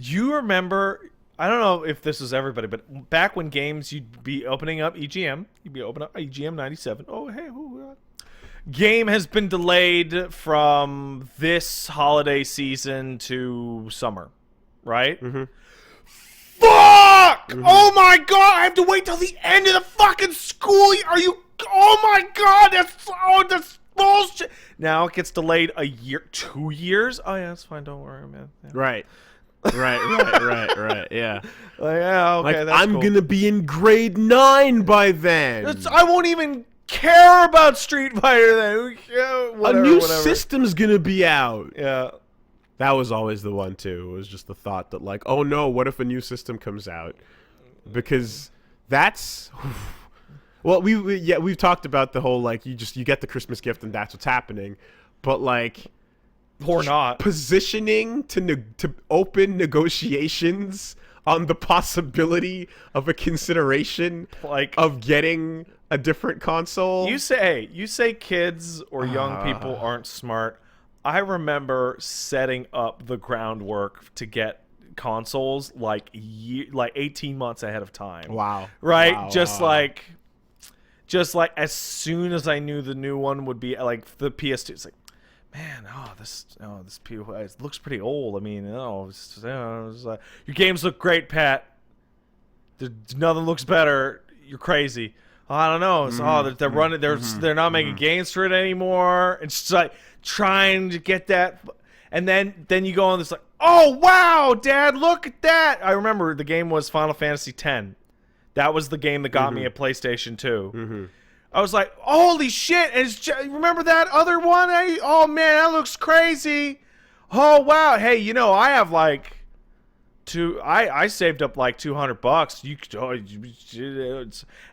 You remember? I don't know if this was everybody, but back when games, you'd be opening up EGM. You'd be opening up EGM 97. Oh, hey, game has been delayed from this holiday season to summer, right? Mm-hmm. Fuck! Mm-hmm. Oh my god! I have to wait till the end of the fucking school year. Are you? Oh my god! That's bullshit. Now it gets delayed a year, 2 years. Oh yeah, that's fine. Don't worry, man. Yeah. Right. Right. Yeah. Yeah. Okay. Like, that's I'm cool. gonna be in grade 9 by then. I won't even care about Street Fighter then. A new system's gonna be out. Yeah. That was always the one too. It was just the thought that like, oh no, what if a new system comes out? Because that's well, we've talked about the whole like you get the Christmas gift and that's what's happening, but like or not positioning to open negotiations on the possibility of a consideration like of getting a different console. You say kids or young people aren't smart. I remember setting up the groundwork to get consoles like 18 months ahead of time. Wow. Right? Wow, just wow. like as soon as I knew the new one would be like the PS2, it's like, man, this it looks pretty old. I mean, your games look great, Pat. Nothing looks better. You're crazy. I don't know. It's, they're running. They're not making games for it anymore. It's just like trying to get that, and then you go on this like, oh wow, Dad, look at that. I remember the game was Final Fantasy X. That was the game that got me a PlayStation 2. Mm-hmm. I was like, holy shit! And remember that other one? Oh man, that looks crazy. Oh wow. Hey, I have like. I saved up like $200.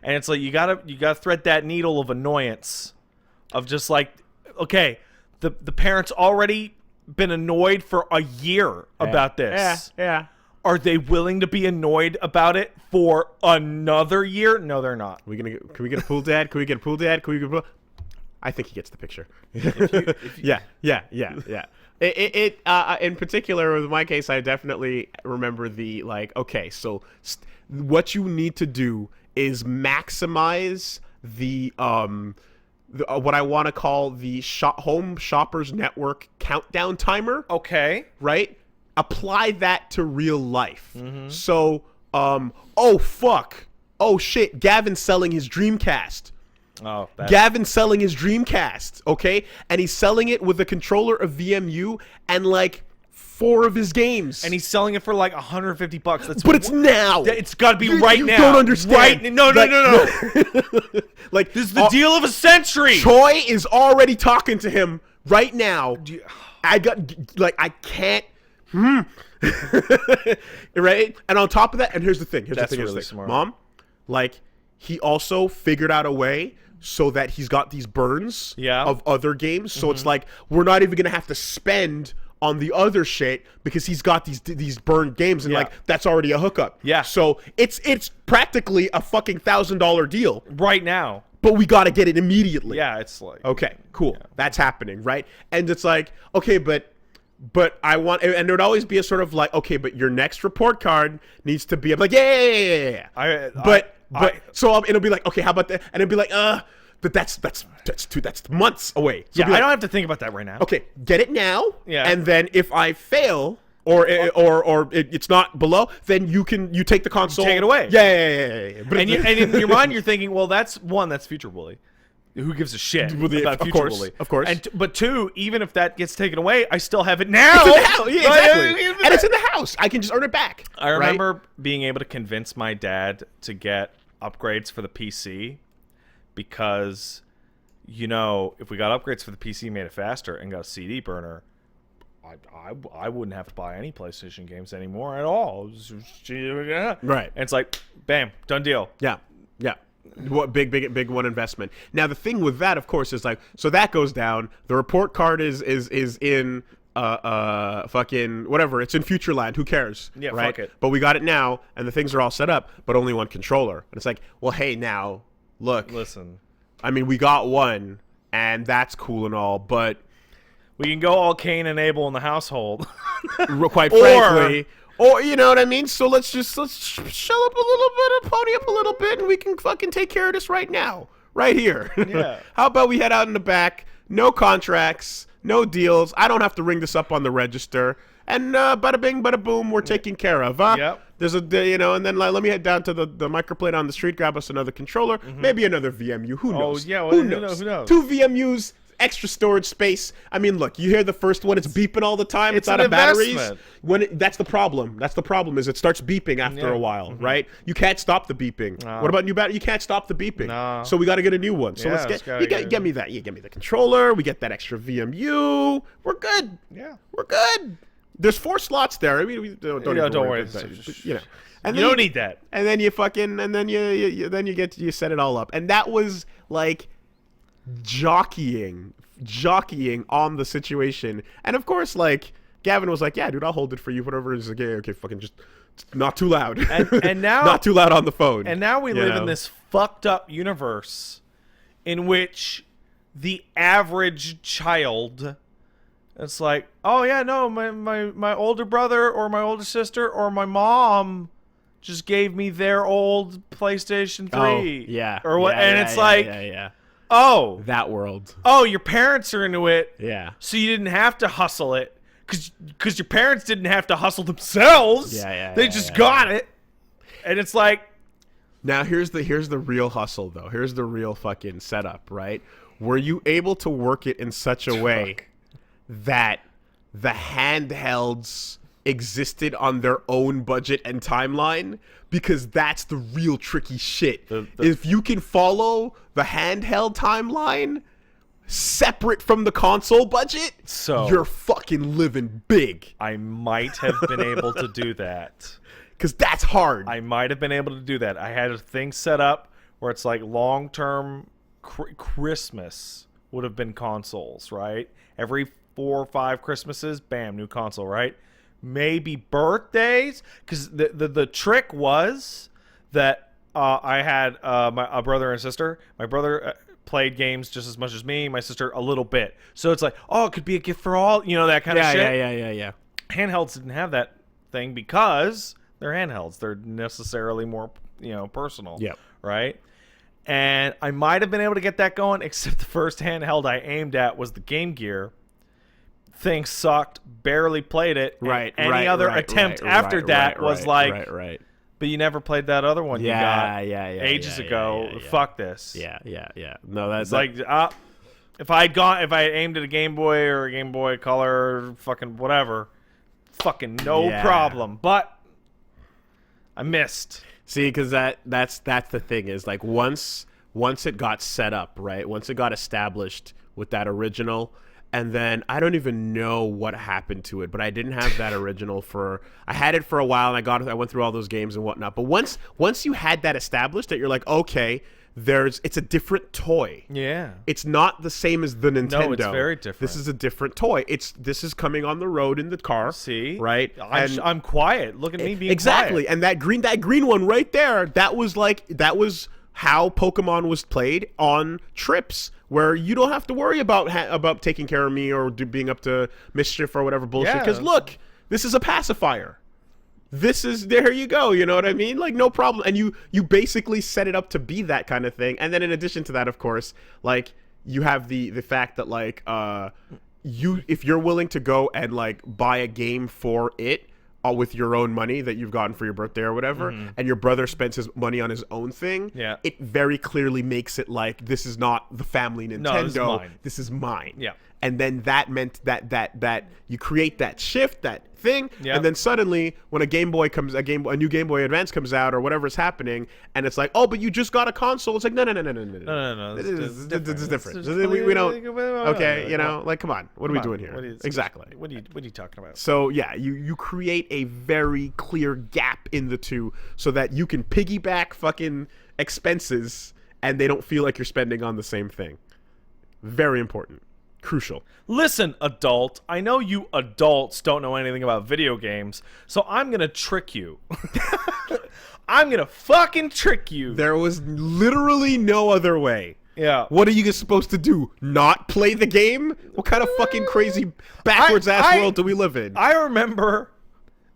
And it's like you gotta thread that needle of annoyance, of just like, okay, the parents already been annoyed for a year about this. Yeah. Are they willing to be annoyed about it for another year? No, they're not. Can we get a pool dad? Can we get a pool dad? I think he gets the picture. Yeah. It in particular with my case, I definitely remember the like. Okay, so what you need to do is maximize the what I want to call the home shoppers network countdown timer. Okay, right. Apply that to real life. Mm-hmm. So, oh fuck, oh shit, Gavin's selling his Dreamcast. Gavin's selling his Dreamcast, okay? And he's selling it with a controller of VMU and like 4 of his games. And he's selling it for like $150. But it's now. It's got to be right now. You don't understand. Right? No. Like this is the deal of a century. Choi is already talking to him right now. I can't. Right? And on top of that, and here's the thing. That's really smart. Mom, like, he also figured out a way so that he's got these burns of other games. So it's like, we're not even going to have to spend on the other shit because he's got these burned games and like, that's already a hookup. Yeah. So it's practically a fucking $1,000 deal. Right now. But we got to get it immediately. Yeah, it's like. Okay, cool. Yeah. That's happening, right? And it's like, okay, but I want, and there would always be a sort of like, okay, but your next report card needs to be like, yeah. So it'll be like, okay, how about that? And it'll be like, but that's months away. So I don't have to think about that right now. Okay, get it now. Yeah. And then if I fail or it's not below, then you take the console. Take it away. Yeah. But and in your mind, you're thinking, well, that's future Woolie. Who gives a shit about future Woolie? Of course. But 2, even if that gets taken away, I still have it now. It's in the house. Yeah, exactly. And it's in the house. I can just earn it back. I remember being able to convince my dad to get upgrades for the PC because, if we got upgrades for the PC, made it faster, and got a CD burner, I wouldn't have to buy any PlayStation games anymore at all. Right. And it's like, bam, done deal. Yeah. What big one investment. Now the thing with that, of course, is like, so that goes down. The report card is in fucking whatever. It's in Futureland. Who cares? Yeah, right? fuck it. But we got it now, and the things are all set up, but only one controller. And it's like, well, hey, now look. Listen. I mean, we got one, and that's cool and all, but we can go all Cain and Abel in the household. quite frankly. Or you know what I mean? So let's shell up a little bit and pony up a little bit, and we can fucking take care of this right now, right here. Yeah. How about we head out in the back? No contracts, no deals. I don't have to ring this up on the register, and bada bing, bada boom, we're taken care of. Yep. There's and then let me head down to the microplane on the street, grab us another controller, maybe another VMU. Who knows? Yeah, well, who who knows? knows? 2 VMUs. Extra storage space. I mean, look, you hear the first one, it's beeping all the time. It's out an of batteries. investment. That's the problem. That's the problem is it starts beeping after a while, right? You can't stop the beeping. No. What about new battery? You can't stop the beeping. No. So we got to get a new one. So Yeah, let's get me that. You get me the controller. We get that extra VMU. We're good. Yeah. We're good. There's 4 slots there. I mean, we don't worry. about that, you know. And You then don't need that. And then you fucking and then you set it all up. And that was like jockeying on the situation. And of course, like, Gavin was like, yeah, dude, I'll hold it for you, whatever. He's like, yeah, okay, fucking just not too loud. And now not too loud on the phone. And now we live in this fucked up universe in which the average child, it's like, oh yeah, no, my older brother or my older sister or my mom just gave me their old PlayStation 3. Oh, yeah. Or what? Yeah, and yeah, it's yeah, like, yeah. Oh, That world. Oh, your parents are into it. Yeah. So you didn't have to hustle it because your parents didn't have to hustle themselves. They just got it. And it's like, now here's the real hustle though. Here's the real fucking setup, right? Were you able to work it in such a way that the handhelds existed on their own budget and timeline? Because that's the real tricky shit. If you can follow the handheld timeline separate from the console budget, so you're fucking living big. I might have been able to do that. Because that's hard. I might have been able to do that. I had a thing set up where it's like long-term Christmas would have been consoles, right? Every 4 or 5 Christmases, bam, new console, right? Maybe birthdays, because the trick was that I had a brother and sister. My brother played games just as much as me. My sister a little bit. So it's like, oh, it could be a gift for all, that kind of shit. Yeah. Handhelds didn't have that thing because they're handhelds. They're necessarily more, personal. Yep. Right? And I might have been able to get that going, except the first handheld I aimed at was the Game Gear. Thing sucked, barely played it. Right. Any other attempt after that was like, but you never played that other one you got ages ago. Fuck this. Yeah. No, that's like, if I had aimed at a Game Boy or a Game Boy Color or fucking whatever, fucking no problem. But I missed. See, because that's the thing is like once it got set up, right? Once it got established with that original. And then I don't even know what happened to it, but I didn't have that original I had it for a while, and I went through all those games and whatnot. But once you had that established, that you're like, okay, it's a different toy. Yeah. It's not the same as the Nintendo. No, it's very different. This is a different toy. This is coming on the road in the car. See? Right? I'm quiet. Look at me being exactly. quiet. And that green one right there, that was how Pokemon was played on trips, where you don't have to worry about taking care of me or being up to mischief or whatever bullshit. Because look, this is a pacifier. There you go. You know what I mean? Like, no problem. And you basically set it up to be that kind of thing. And then in addition to that, of course, like, you have the fact that like if you're willing to go and like buy a game for it, with your own money that you've gotten for your birthday or whatever, and your brother spends his money on his own thing, it very clearly makes it like, this is not the family Nintendo. No, this is mine. Yeah. And then that meant that you create that shift, that thing, and then suddenly when a new Game Boy Advance comes out or whatever's happening, and it's like, oh, but you just got a console. It's like, no. This is different. We don't. Okay, like, come on, what are we doing here? Exactly. What are you talking about? So yeah, you create a very clear gap in the two, so that you can piggyback fucking expenses, and they don't feel like you're spending on the same thing. Very important. Crucial. Listen, adult, I know you adults don't know anything about video games, so I'm gonna trick you. I'm gonna fucking trick you. There was literally no other way. Yeah. What are you supposed to do? Not play the game? What kind of fucking crazy backwards ass world do we live in? I remember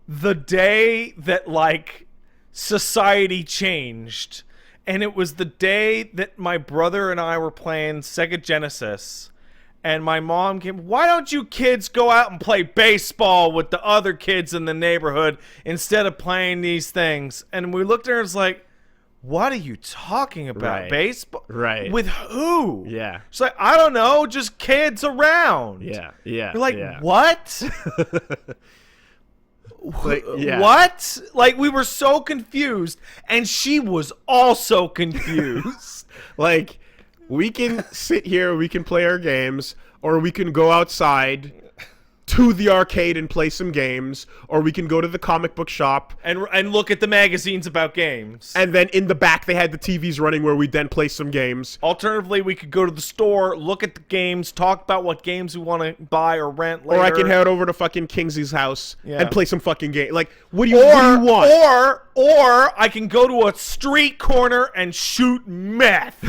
the day that like society changed, and it was the day that my brother and I were playing Sega Genesis, and my mom came, why don't you kids go out and play baseball with the other kids in the neighborhood instead of playing these things? And we looked at her and was like, what are you talking about? Right. Baseball? Right. With who? Yeah. She's like, I don't know, just kids around. Yeah. Yeah. You're like, yeah. what? Like, yeah. What? Like, we were so confused, and she was also confused. Like, we can sit here, we can play our games, or we can go outside to the arcade and play some games, or we can go to the comic book shop and look at the magazines about games. and then in the back they had the TVs running where we then play some games. Alternatively, we could go to the store, look at the games, talk about what games we want to buy or rent later. Or I can head over to fucking Kingsley's house Yeah. and play some fucking game. Like, what do you want? Or I can go to a street corner and shoot meth.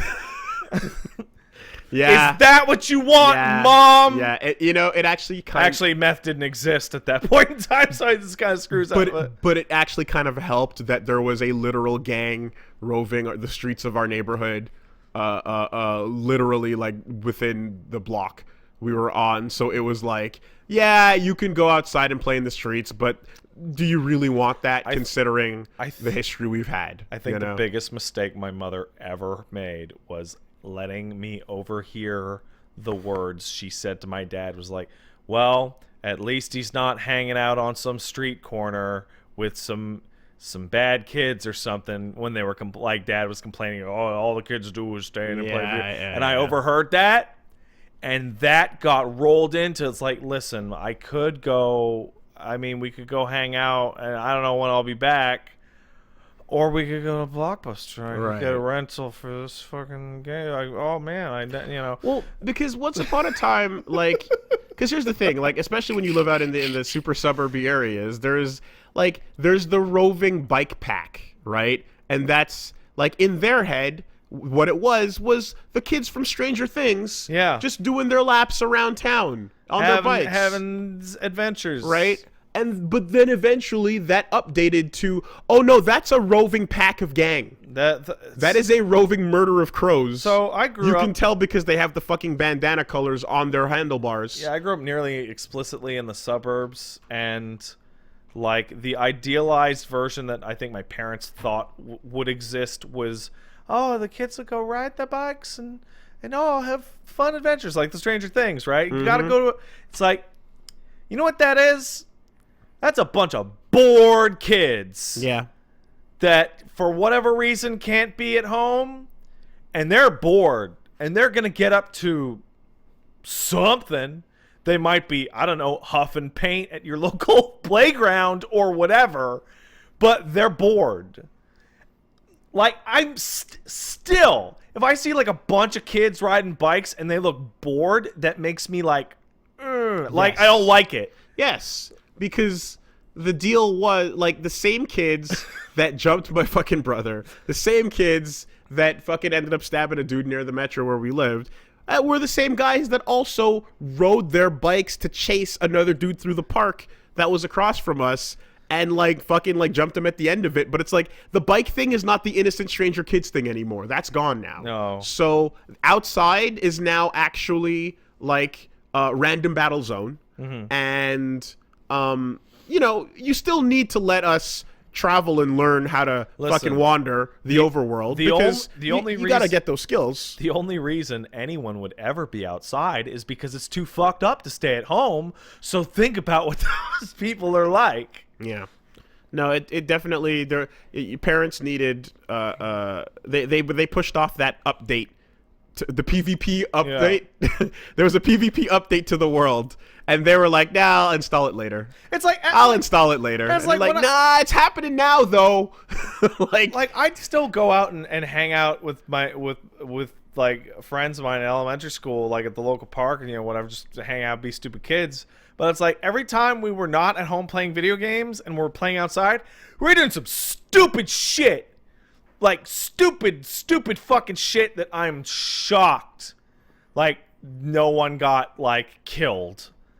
Yeah. Is that what you want, Yeah. Mom? Yeah, it actually kind Actually, meth didn't exist at that point in time, so this kind of screws up. but it actually kind of helped that there was a literal gang roving the streets of our neighborhood, literally like within the block we were on. So it was like, yeah, you can go outside and play in the streets, but do you really want that, considering the history we've had? I think the biggest mistake my mother ever made was letting me overhear the words she said to my dad. Was like, well, at least he's not hanging out on some street corner with some bad kids or something, when they were like dad was complaining, oh, all the kids do is stay in and play video. And I overheard that, and that got rolled into, it's like, listen, I could go, I mean, we could go hang out, and I don't know when I'll be back. Or we could go to Blockbuster. I could get a rental for this fucking game. Like, oh man, Well, because once upon a time, like, because here's the thing, like, especially when you live out in the super suburby areas, there's the roving bike pack, right? And that's like, in their head, what it was the kids from Stranger Things, just doing their laps around town on their bikes, having adventures, right? But then eventually that updated to, oh no, that's a roving pack of gang. That is a roving murder of crows. So I grew up. You can tell because they have the fucking bandana colors on their handlebars. Yeah, I grew up nearly explicitly in the suburbs, and like the idealized version that I think my parents thought would exist was, oh, the kids would go ride their bikes and have fun adventures like the Stranger Things, right? You gotta go to. It's like, you know what that is? That's a bunch of bored kids. Yeah. That, for whatever reason, can't be at home. And they're bored. And they're going to get up to something. They might be, I don't know, huffing paint at your local playground or whatever. But they're bored. Like, I'm still, if I see like a bunch of kids riding bikes and they look bored, that makes me like, like, I don't like it. Yes. Because the deal was, like, the same kids that jumped my fucking brother, the same kids that fucking ended up stabbing a dude near the metro where we lived, were the same guys that also rode their bikes to chase another dude through the park that was across from us and, like, fucking, like, jumped him at the end of it. But it's like, the bike thing is not the innocent stranger kids thing anymore. That's gone now. No. So outside is now actually, like, random battle zone. And you still need to let us travel and learn how to fucking wander the overworld, because you gotta get those skills. The only reason anyone would ever be outside is because it's too fucked up to stay at home. So think about what those people are like. Yeah. No, it definitely, your parents needed, they pushed off that update. The PvP update. Yeah. There was a PvP update to the world, and they were like, "Nah, I'll install it later." It's like, I'll install it later. It's like, nah, it's happening now though. like I'd still go out and hang out with with like friends of mine in elementary school, like at the local park, and whatever, just to hang out, be stupid kids. But it's like, every time we were not at home playing video games and we're playing outside, we're doing some stupid shit. Like, stupid fucking shit that I'm shocked. Like, no one got, like, killed.